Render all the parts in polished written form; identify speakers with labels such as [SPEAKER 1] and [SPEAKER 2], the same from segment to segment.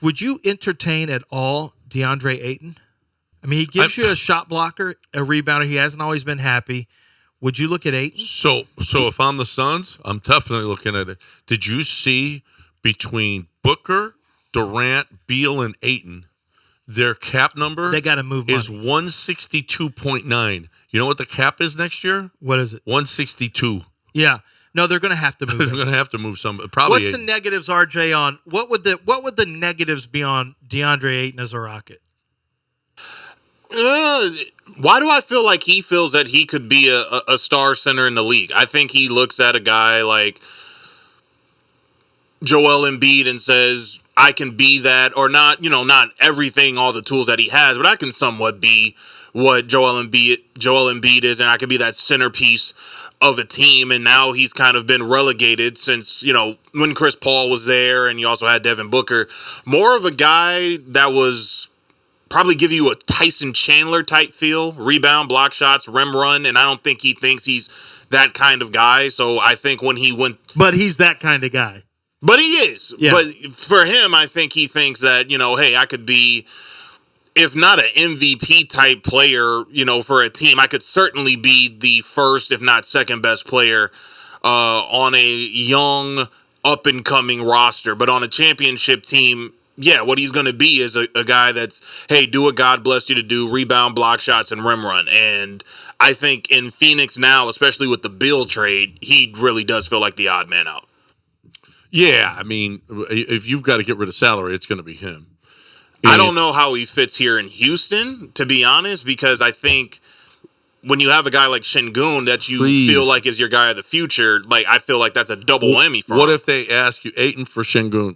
[SPEAKER 1] Would you entertain at all Deandre Ayton? I mean, he gives you a shot blocker, a rebounder. He hasn't always been happy. Would you look at Ayton?
[SPEAKER 2] So if I'm the Suns, I'm definitely looking at it. Did you see between Booker, Durant, Beal, and Ayton, their cap number
[SPEAKER 1] They got to move money.
[SPEAKER 2] is 162.9. You know what the cap is next year?
[SPEAKER 1] What is it?
[SPEAKER 2] 162.
[SPEAKER 1] Yeah. No, they're going to have to move.
[SPEAKER 2] They're going to have to move some. Probably.
[SPEAKER 1] What's the negatives, RJ? On what would the negatives be on DeAndre Ayton as a Rocket?
[SPEAKER 3] Why do I feel like he feels that he could be a star center in the league? I think he looks at a guy like Joel Embiid and says, I can be that, or not, not everything, all the tools that he has, but I can somewhat be what Joel Embiid is, and I can be that centerpiece of a team. And now he's kind of been relegated since, when Chris Paul was there, and you also had Devin Booker, more of a guy that was probably give you a Tyson Chandler type feel, rebound, block shots, rim run, and I don't think he thinks he's that kind of guy. So I think when he went...
[SPEAKER 1] But he's that kind of guy.
[SPEAKER 3] But he is.
[SPEAKER 1] Yeah.
[SPEAKER 3] But for him, I think he thinks that, hey, I could be, if not an MVP type player, for a team, I could certainly be the first, if not second best player on a young, up-and-coming roster. But on a championship team, yeah, what he's going to be is a guy that's, hey, do what God blessed you to do, rebound, block shots, and rim run. And I think in Phoenix now, especially with the Beal trade, he really does feel like the odd man out.
[SPEAKER 2] Yeah, I mean, if you've got to get rid of salary, it's going to be him.
[SPEAKER 3] I don't know how he fits here in Houston, to be honest, because I think when you have a guy like Şengün that you feel like is your guy of the future, like I feel like that's a double whammy for him.
[SPEAKER 2] What if they ask you Ayton for Şengün?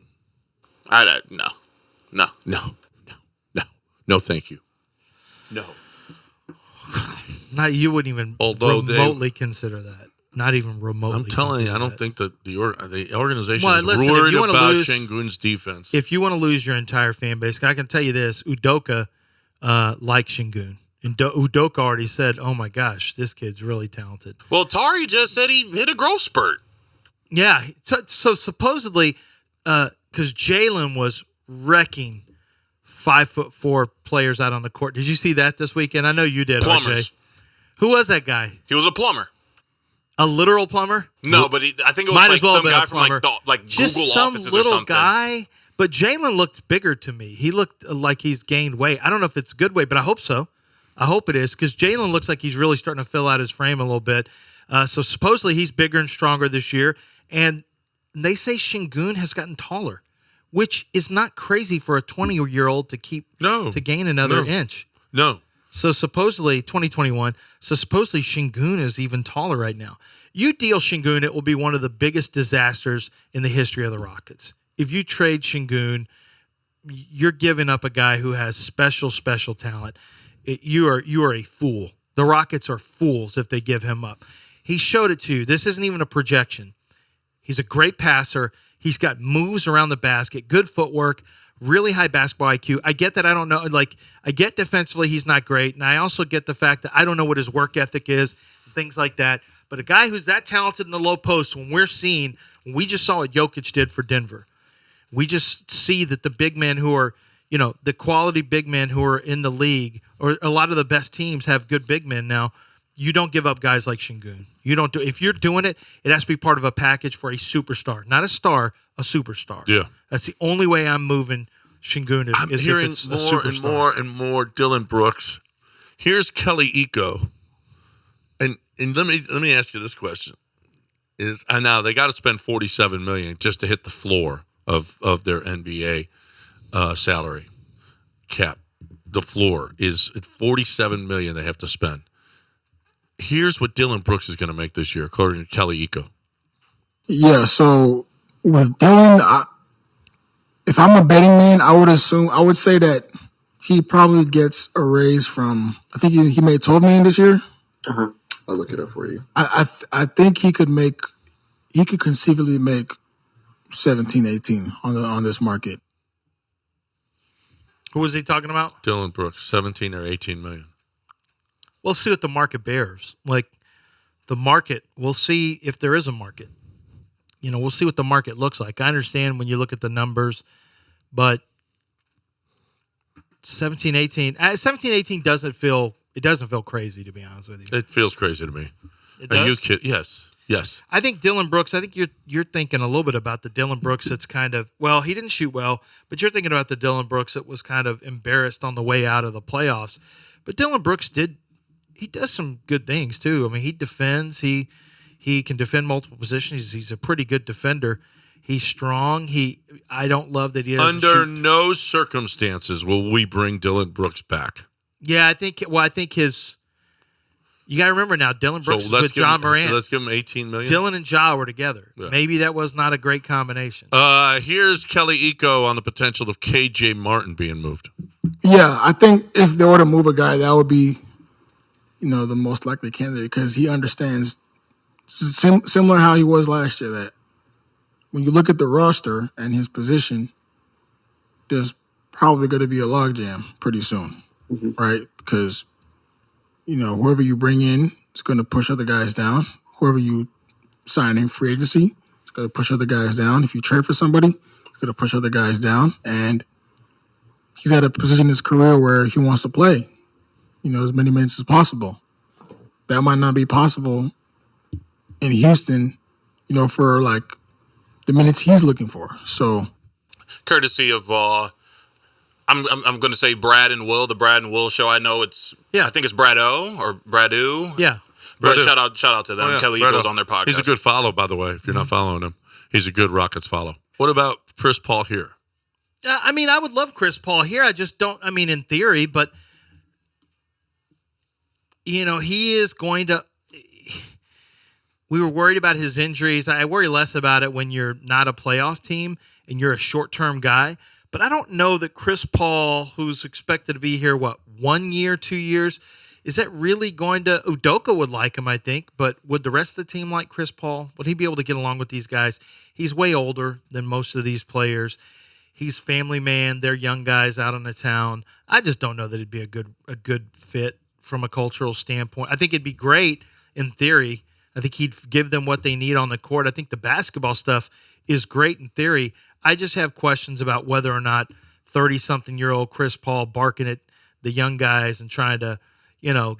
[SPEAKER 2] No, thank you. No.
[SPEAKER 1] You wouldn't even remotely consider that. Not even remotely.
[SPEAKER 2] I'm telling you, I don't think that the organization is
[SPEAKER 1] listen,
[SPEAKER 2] worried about Şengün's defense.
[SPEAKER 1] If you want to lose your entire fan base, I can tell you this: Udoka likes Şengün. And Udoka already said, "Oh my gosh, this kid's really talented."
[SPEAKER 3] Well, Tari just said he hit a growth spurt.
[SPEAKER 1] Yeah, so supposedly, because Jalen was wrecking 5'4" players out on the court. Did you see that this weekend? I know you did.
[SPEAKER 3] Plumbers.
[SPEAKER 1] RJ. Who was that guy?
[SPEAKER 3] He was a plumber.
[SPEAKER 1] A literal plumber?
[SPEAKER 3] No, but I think it was
[SPEAKER 1] Might
[SPEAKER 3] like
[SPEAKER 1] as well
[SPEAKER 3] some guy
[SPEAKER 1] plumber.
[SPEAKER 3] from like
[SPEAKER 1] Just
[SPEAKER 3] Google
[SPEAKER 1] some
[SPEAKER 3] offices or
[SPEAKER 1] little
[SPEAKER 3] something.
[SPEAKER 1] guy. But Jalen looked bigger to me. He looked like he's gained weight. I don't know if it's good weight, but I hope so. I hope it is, because Jalen looks like he's really starting to fill out his frame a little bit. So supposedly he's bigger and stronger this year. And they say Şengün has gotten taller, which is not crazy for a 20-year-old to gain another inch.
[SPEAKER 2] No.
[SPEAKER 1] So supposedly 2021. So supposedly Şengün is even taller right now. You deal Şengün, it will be one of the biggest disasters in the history of the Rockets. If you trade Şengün, you're giving up a guy who has special talent. You are a fool. The Rockets are fools if they give him up. He showed it to you. This isn't even a projection. He's a great passer. He's got moves around the basket, good footwork, really high basketball IQ. I get that. I don't know. I get defensively he's not great, and I also get the fact that I don't know what his work ethic is, things like that. But a guy who's that talented in the low post, when we just saw what Jokic did for Denver. We just see that the big men who are, the quality big men who are in the league, or a lot of the best teams have good big men now. You don't give up guys like Şengün. You don't do. If you're doing it, it has to be part of a package for a superstar, not a star, a superstar.
[SPEAKER 2] Yeah,
[SPEAKER 1] that's the only way I'm moving Şengün.
[SPEAKER 2] I'm hearing
[SPEAKER 1] if it's
[SPEAKER 2] more and more and more Dylan Brooks. Here's Kelly Iko, and let me ask you this question: I know they got to spend $47 million just to hit the floor of their NBA salary cap. The floor is $47 million they have to spend. Here's what Dylan Brooks is going to make this year, according to Kelly Iko.
[SPEAKER 4] Yeah, so with Dylan, if I'm a betting man, I would say that he probably gets a raise from, I think he made $12 million this year.
[SPEAKER 5] Uh-huh. I'll look it up for you.
[SPEAKER 4] I think he could conceivably make 17, 18 on this market.
[SPEAKER 1] Who was he talking about?
[SPEAKER 2] Dylan Brooks, 17 or 18 million.
[SPEAKER 1] We'll see what the market bears. Like the market, we'll see if there is a market. We'll see what the market looks like. I understand when you look at the numbers, but 17-18. 17-18 doesn't feel crazy, to be honest with you.
[SPEAKER 2] It feels crazy to me.
[SPEAKER 1] It
[SPEAKER 2] Are
[SPEAKER 1] does?
[SPEAKER 2] you kidding? Yes.
[SPEAKER 1] I think Dylan Brooks, I think you're thinking a little bit about the Dylan Brooks that's kind of, well, he didn't shoot well, but you're thinking about the Dylan Brooks that was kind of embarrassed on the way out of the playoffs. But Dylan Brooks he does some good things too. I mean, he defends, he can defend multiple positions. He's a pretty good defender. He's strong. I don't love that he doesn't
[SPEAKER 2] Under
[SPEAKER 1] shoot.
[SPEAKER 2] no circumstances will we bring Dylan Brooks back.
[SPEAKER 1] Yeah, I think you got to remember now, Dylan Brooks is with John Morant.
[SPEAKER 2] Let's give him $18 million.
[SPEAKER 1] Dylan and Ja were together.
[SPEAKER 2] Yeah.
[SPEAKER 1] Maybe that was not a great combination.
[SPEAKER 2] Here's Kelly Eco on the potential of KJ Martin being moved.
[SPEAKER 4] Yeah, I think if they were to move a guy, that would be, the most likely candidate because he understands similar how he was last year. That when you look at the roster and his position, there's probably going to be a logjam pretty soon, right? Because whoever you bring in is going to push other guys down. Whoever you sign in free agency is going to push other guys down. If you trade for somebody, it's going to push other guys down. And he's at a position in his career where he wants to play, as many minutes as possible. That might not be possible in Houston, for like the minutes he's looking for. So,
[SPEAKER 3] courtesy of I'm going to say Brad and Will, the Brad and Will show. I know I think it's Brado or Bradu.
[SPEAKER 1] Yeah.
[SPEAKER 3] But
[SPEAKER 2] Bradu.
[SPEAKER 3] shout out to them.
[SPEAKER 2] Oh, yeah.
[SPEAKER 3] Kelly
[SPEAKER 2] Brado.
[SPEAKER 3] goes on their podcast.
[SPEAKER 2] He's a good follow, by the way, if you're not following him. He's a good Rockets follow. What about Chris Paul here?
[SPEAKER 1] I mean, I would love Chris Paul here. I just don't, in theory, but, he is going to, we were worried about his injuries. I worry less about it when you're not a playoff team and you're a short-term guy. But I don't know that Chris Paul, who's expected to be here, 1 year, 2 years, is that really going to – Udoka would like him, I think, but would the rest of the team like Chris Paul? Would he be able to get along with these guys? He's way older than most of these players. He's family man. They're young guys out on the town. I just don't know that it'd be a good fit from a cultural standpoint. I think it'd be great in theory. I think he'd give them what they need on the court. I think the basketball stuff is great in theory. I just have questions about whether or not 30-something-year-old Chris Paul barking at the young guys and trying to,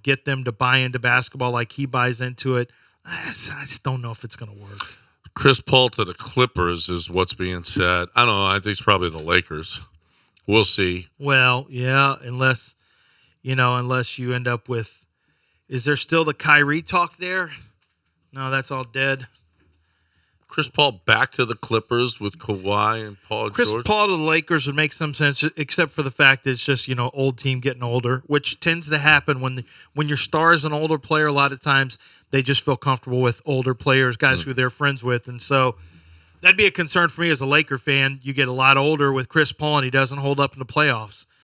[SPEAKER 1] get them to buy into basketball like he buys into it. I just don't know if it's going to work.
[SPEAKER 2] Chris Paul to the Clippers is what's being said. I don't know. I think it's probably the Lakers. We'll see.
[SPEAKER 1] Well, yeah, unless you end up with – is there still the Kyrie talk there? No, that's all dead.
[SPEAKER 2] Chris Paul back to the Clippers with Kawhi and Paul
[SPEAKER 1] Chris
[SPEAKER 2] George.
[SPEAKER 1] Paul to the Lakers would make some sense, except for the fact that it's just old team getting older, which tends to happen when your star is an older player. A lot of times they just feel comfortable with older players, guys who they're friends with, and so that'd be a concern for me as a Laker fan. You get a lot older with Chris Paul, and he doesn't hold up in the playoffs.